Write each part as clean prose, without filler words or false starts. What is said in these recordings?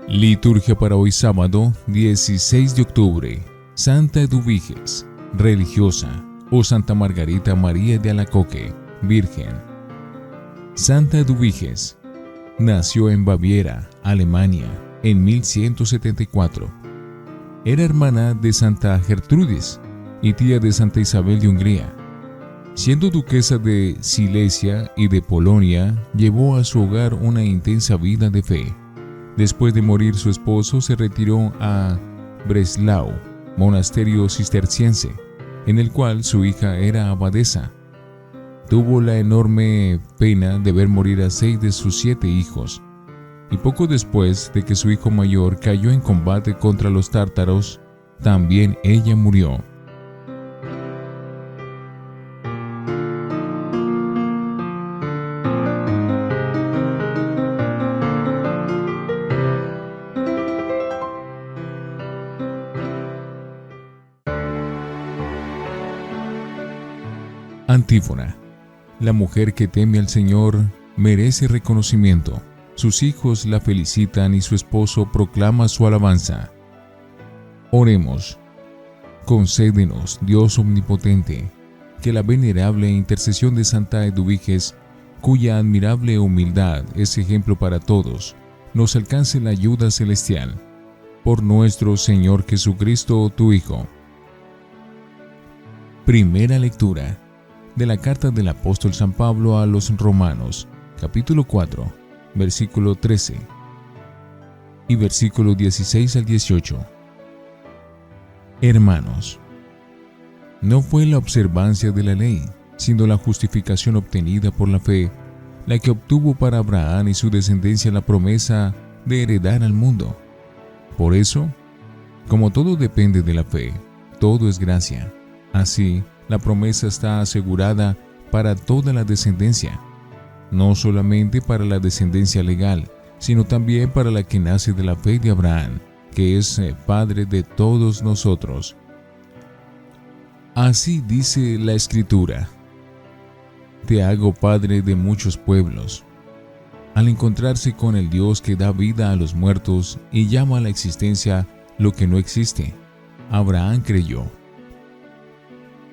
Liturgia para hoy sábado 16 de octubre. Santa Eduviges, religiosa, o Santa Margarita María de Alacoque, virgen. Santa Eduviges nació en Baviera, Alemania, en 1174. Era hermana de Santa Gertrudis y tía de Santa Isabel de Hungría. Siendo duquesa de Silesia y de Polonia, llevó a su hogar una intensa vida de fe. Después de morir su esposo, se retiró a Breslau, monasterio cisterciense, en el cual su hija era abadesa. Tuvo la enorme pena de ver morir a 6 de sus 7 hijos, y poco después de que su hijo mayor cayó en combate contra los tártaros, también ella murió. Antífona. La mujer que teme al Señor merece reconocimiento. Sus hijos la felicitan y su esposo proclama su alabanza. Oremos. Concédenos, Dios omnipotente, que la venerable intercesión de Santa Eduviges, cuya admirable humildad es ejemplo para todos, nos alcance la ayuda celestial. Por nuestro Señor Jesucristo, tu Hijo. Primera lectura de la carta del apóstol San Pablo a los Romanos, capítulo 4, versículo 13 y versículo 16 al 18. Hermanos, no fue la observancia de la ley, sino la justificación obtenida por la fe, la que obtuvo para Abraham y su descendencia la promesa de heredar al mundo. Por eso, como todo depende de la fe, todo es gracia. Así, la promesa está asegurada para toda la descendencia, no solamente para la descendencia legal, sino también para la que nace de la fe de Abraham, que es Padre de todos nosotros. Así dice la Escritura: Te hago Padre de muchos pueblos. Al encontrarse con el Dios que da vida a los muertos y llama a la existencia lo que no existe, Abraham creyó.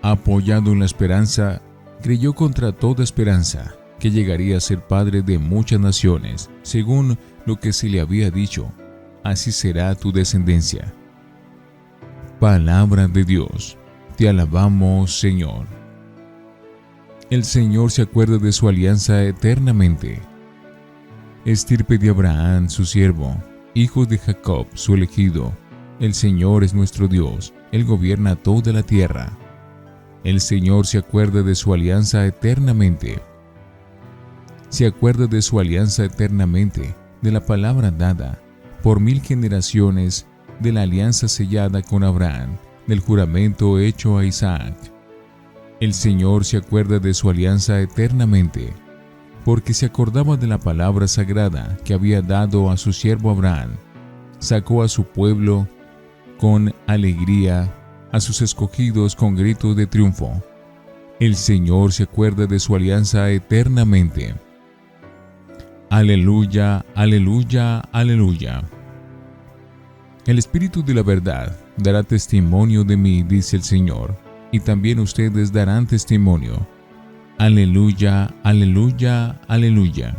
Apoyado en la esperanza, creyó contra toda esperanza que llegaría a ser padre de muchas naciones, según lo que se le había dicho: así será tu descendencia. Palabra de Dios. Te alabamos, Señor. El Señor se acuerda de su alianza eternamente. Estirpe de Abraham, su siervo, hijos de Jacob, su elegido. El Señor es nuestro Dios, Él gobierna toda la tierra. El Señor se acuerda de su alianza eternamente. Se acuerda de su alianza eternamente, de la palabra dada por 1000 generaciones, de la alianza sellada con Abraham, del juramento hecho a Isaac. El Señor se acuerda de su alianza eternamente, porque se acordaba de la palabra sagrada que había dado a su siervo Abraham. Sacó a su pueblo con alegría, a sus escogidos con gritos de triunfo. El Señor se acuerda de su alianza eternamente. Aleluya, aleluya, aleluya. El Espíritu de la verdad dará testimonio de mí, dice el Señor, y también ustedes darán testimonio. Aleluya, aleluya, aleluya.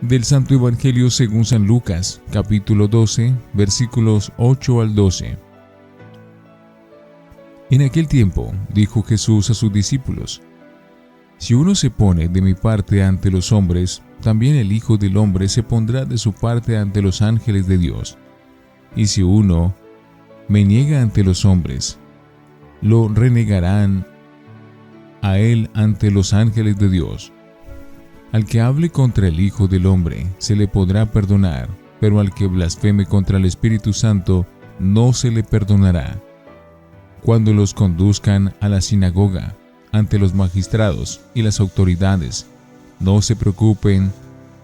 Del Santo Evangelio según San Lucas, capítulo 12, versículos 8 al 12. En aquel tiempo dijo Jesús a sus discípulos: Si uno se pone de mi parte ante los hombres, también el Hijo del Hombre se pondrá de su parte ante los ángeles de Dios. Y si uno me niega ante los hombres, lo renegarán a él ante los ángeles de Dios. Al que hable contra el Hijo del Hombre se le podrá perdonar, pero al que blasfeme contra el Espíritu Santo no se le perdonará. Cuando los conduzcan a la sinagoga, ante los magistrados y las autoridades, no se preocupen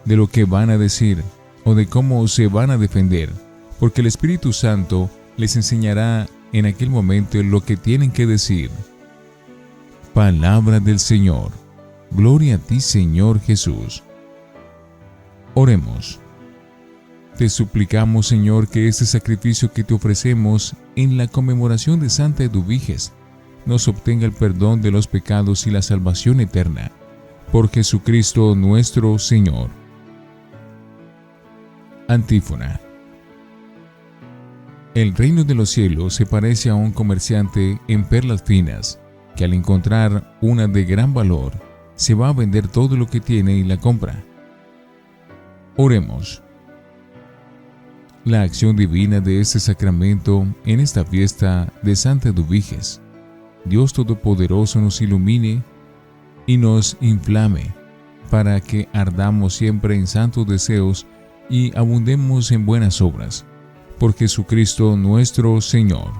de lo que van a decir o de cómo se van a defender, porque el Espíritu Santo les enseñará en aquel momento lo que tienen que decir. Palabra del Señor. Gloria a ti, Señor Jesús. Oremos. Te suplicamos, Señor, que este sacrificio que te ofrecemos en la conmemoración de Santa Eduviges nos obtenga el perdón de los pecados y la salvación eterna. Por Jesucristo nuestro Señor. Antífona. El reino de los cielos se parece a un comerciante en perlas finas, que al encontrar una de gran valor, se va a vender todo lo que tiene y la compra. Oremos. La acción divina de este sacramento en esta fiesta de Santa Eduviges, Dios Todopoderoso nos ilumine y nos inflame para que ardamos siempre en santos deseos y abundemos en buenas obras. Por Jesucristo nuestro Señor.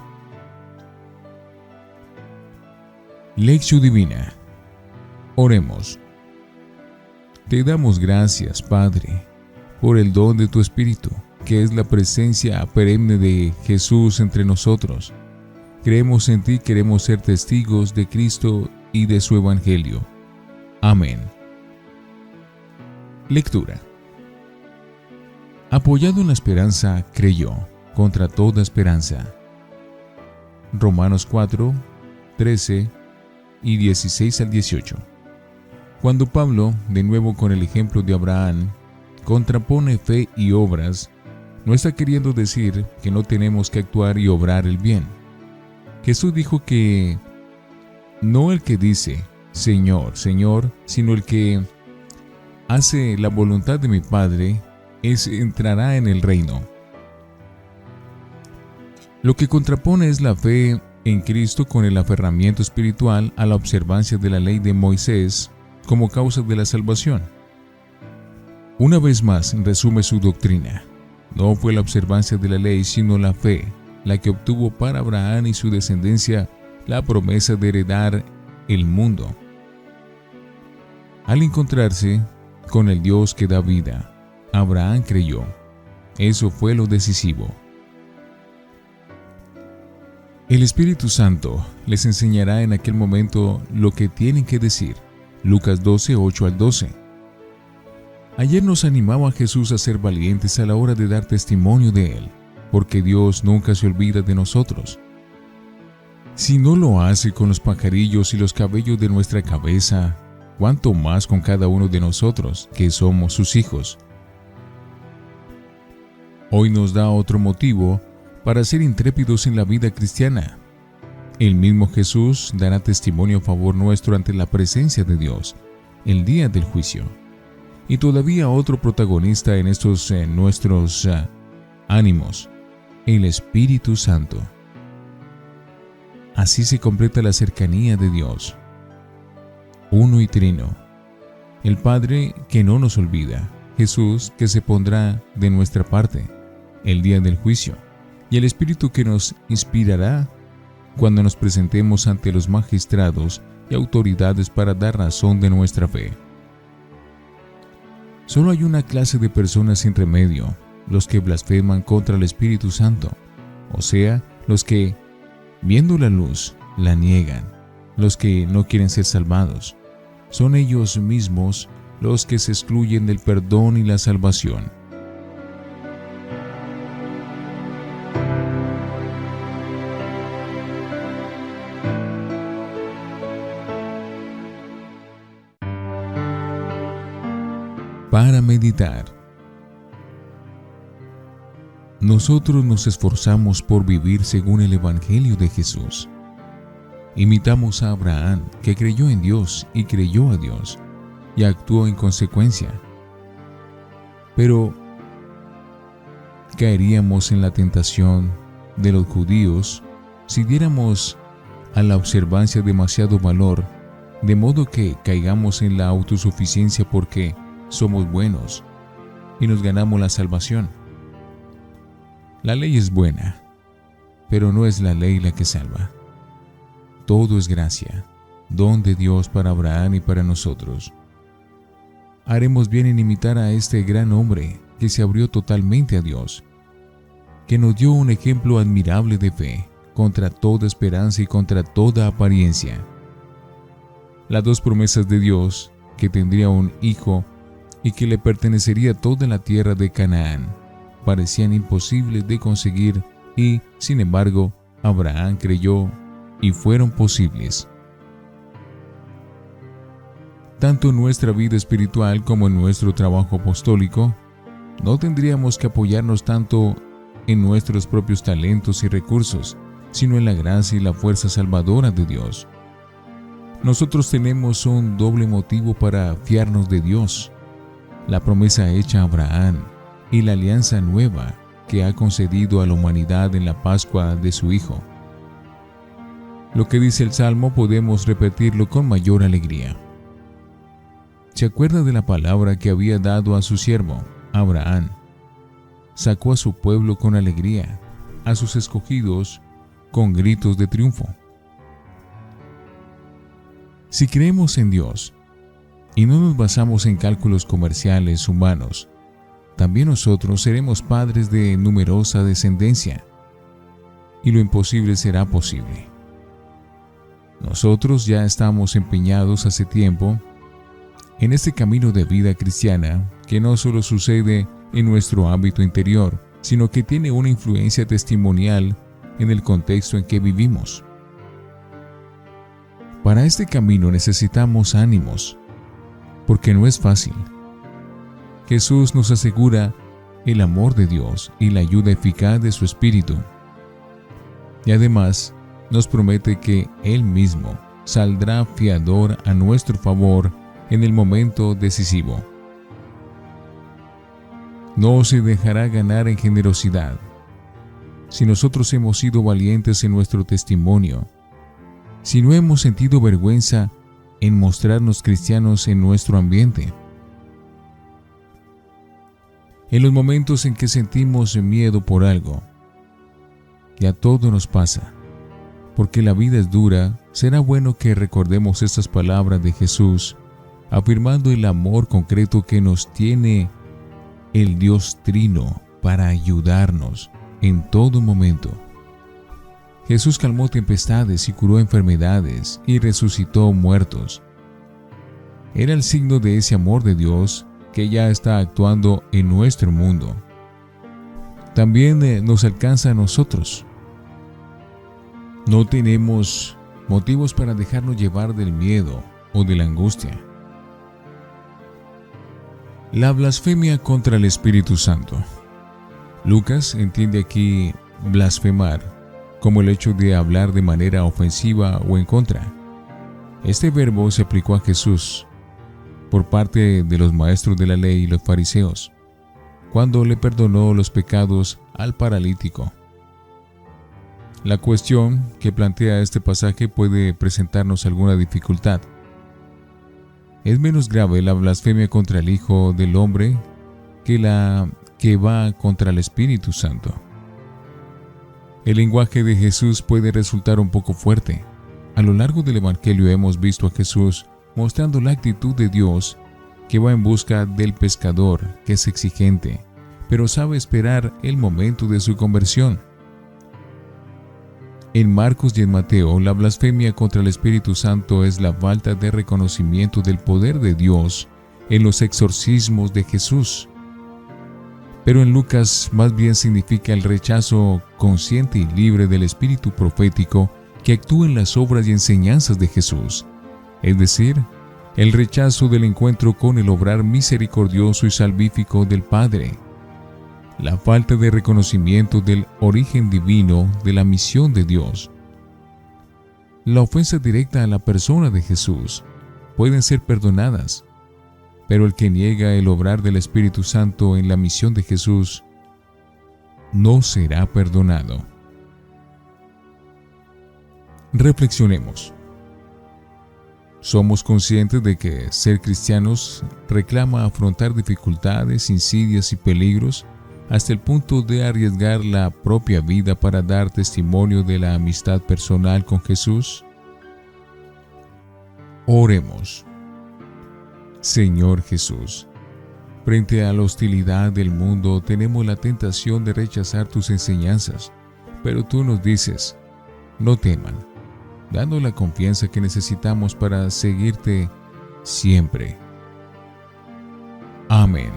Lección Divina. Oremos. Te damos gracias, Padre, por el don de tu Espíritu, que es la presencia perenne de Jesús entre nosotros. Creemos en ti, queremos ser testigos de Cristo y de su Evangelio. Amén. Lectura. Apoyado en la esperanza, creyó, contra toda esperanza. Romanos 4, 13 y 16 al 18. Cuando Pablo, de nuevo con el ejemplo de Abraham, contrapone fe y obras, no está queriendo decir que no tenemos que actuar y obrar el bien. Jesús dijo que no el que dice, Señor, Señor, sino el que hace la voluntad de mi Padre, entrará en el reino. Lo que contrapone es la fe en Cristo con el aferramiento espiritual a la observancia de la ley de Moisés como causa de la salvación. Una vez más resume su doctrina. No fue la observancia de la ley, sino la fe, la que obtuvo para Abraham y su descendencia la promesa de heredar el mundo. Al encontrarse con el Dios que da vida, Abraham creyó. Eso fue lo decisivo. El Espíritu Santo les enseñará en aquel momento lo que tienen que decir. Lucas 12, 8 al 12. Ayer nos animaba a Jesús a ser valientes a la hora de dar testimonio de Él, porque Dios nunca se olvida de nosotros. Si no lo hace con los pajarillos y los cabellos de nuestra cabeza, ¿cuánto más con cada uno de nosotros, que somos sus hijos? Hoy nos da otro motivo para ser intrépidos en la vida cristiana. El mismo Jesús dará testimonio a favor nuestro ante la presencia de Dios, el día del juicio. Y todavía otro protagonista en estos nuestros ánimos, el Espíritu Santo. Así se completa la cercanía de Dios, uno y trino. El Padre que no nos olvida, Jesús que se pondrá de nuestra parte el día del juicio, y el Espíritu que nos inspirará cuando nos presentemos ante los magistrados y autoridades para dar razón de nuestra fe. Solo hay una clase de personas sin remedio, los que blasfeman contra el Espíritu Santo, o sea, los que, viendo la luz, la niegan, los que no quieren ser salvados. Son ellos mismos los que se excluyen del perdón y la salvación. Para meditar. Nosotros nos esforzamos por vivir según el Evangelio de Jesús. Imitamos a Abraham, que creyó en Dios y creyó a Dios, y actuó en consecuencia. Pero caeríamos en la tentación de los judíos si diéramos a la observancia demasiado valor, de modo que caigamos en la autosuficiencia porque somos buenos y nos ganamos la salvación. La ley es buena, pero no es la ley la que salva. Todo es gracia, don de Dios para Abraham y para nosotros. Haremos bien en imitar a este gran hombre que se abrió totalmente a Dios, que nos dio un ejemplo admirable de fe, contra toda esperanza y contra toda apariencia. Las dos promesas de Dios, que tendría un hijo y que le pertenecería toda la tierra de Canaán, parecían imposibles de conseguir y, sin embargo, Abraham creyó y fueron posibles. Tanto en nuestra vida espiritual como en nuestro trabajo apostólico, no tendríamos que apoyarnos tanto en nuestros propios talentos y recursos, sino en la gracia y la fuerza salvadora de Dios. Nosotros tenemos un doble motivo para fiarnos de Dios: la promesa hecha a Abraham y la alianza nueva que ha concedido a la humanidad en la Pascua de su Hijo. Lo que dice el Salmo podemos repetirlo con mayor alegría. ¿Se acuerda de la palabra que había dado a su siervo, Abraham? Sacó a su pueblo con alegría, a sus escogidos con gritos de triunfo. Si creemos en Dios y no nos basamos en cálculos comerciales humanos, también nosotros seremos padres de numerosa descendencia, y lo imposible será posible. Nosotros ya estamos empeñados hace tiempo en este camino de vida cristiana que no solo sucede en nuestro ámbito interior, sino que tiene una influencia testimonial en el contexto en que vivimos. Para este camino necesitamos ánimos, porque no es fácil. Jesús nos asegura el amor de Dios y la ayuda eficaz de su Espíritu. Y además nos promete que Él mismo saldrá fiador a nuestro favor en el momento decisivo. No se dejará ganar en generosidad. Si nosotros hemos sido valientes en nuestro testimonio, si no hemos sentido vergüenza en mostrarnos cristianos en nuestro ambiente, en los momentos en que sentimos miedo por algo, y a todo nos pasa, porque la vida es dura, será bueno que recordemos estas palabras de Jesús, afirmando el amor concreto que nos tiene el Dios Trino para ayudarnos en todo momento. Jesús calmó tempestades y curó enfermedades y resucitó muertos. Era el signo de ese amor de Dios que ya está actuando en nuestro mundo. También nos alcanza a nosotros. No tenemos motivos para dejarnos llevar del miedo o de la angustia. La blasfemia contra el Espíritu Santo. Lucas entiende aquí blasfemar como el hecho de hablar de manera ofensiva o en contra. Este verbo se aplicó a Jesús por parte de los maestros de la ley y los fariseos, cuando le perdonó los pecados al paralítico. La cuestión que plantea este pasaje puede presentarnos alguna dificultad. Es menos grave la blasfemia contra el Hijo del Hombre que la que va contra el Espíritu Santo. El lenguaje de Jesús puede resultar un poco fuerte. A lo largo del Evangelio hemos visto a Jesús mostrando la actitud de Dios que va en busca del pescador, que es exigente, pero sabe esperar el momento de su conversión. En Marcos y en Mateo, la blasfemia contra el Espíritu Santo es la falta de reconocimiento del poder de Dios en los exorcismos de Jesús. Pero en Lucas más bien significa el rechazo consciente y libre del espíritu profético que actúa en las obras y enseñanzas de Jesús, es decir, el rechazo del encuentro con el obrar misericordioso y salvífico del Padre, la falta de reconocimiento del origen divino de la misión de Dios. La ofensa directa a la persona de Jesús pueden ser perdonadas, pero el que niega el obrar del Espíritu Santo en la misión de Jesús no será perdonado. Reflexionemos. Somos conscientes de que ser cristianos reclama afrontar dificultades, insidias y peligros hasta el punto de arriesgar la propia vida para dar testimonio de la amistad personal con Jesús. Oremos. Señor Jesús, frente a la hostilidad del mundo tenemos la tentación de rechazar tus enseñanzas, pero tú nos dices, no teman, dando la confianza que necesitamos para seguirte siempre. Amén.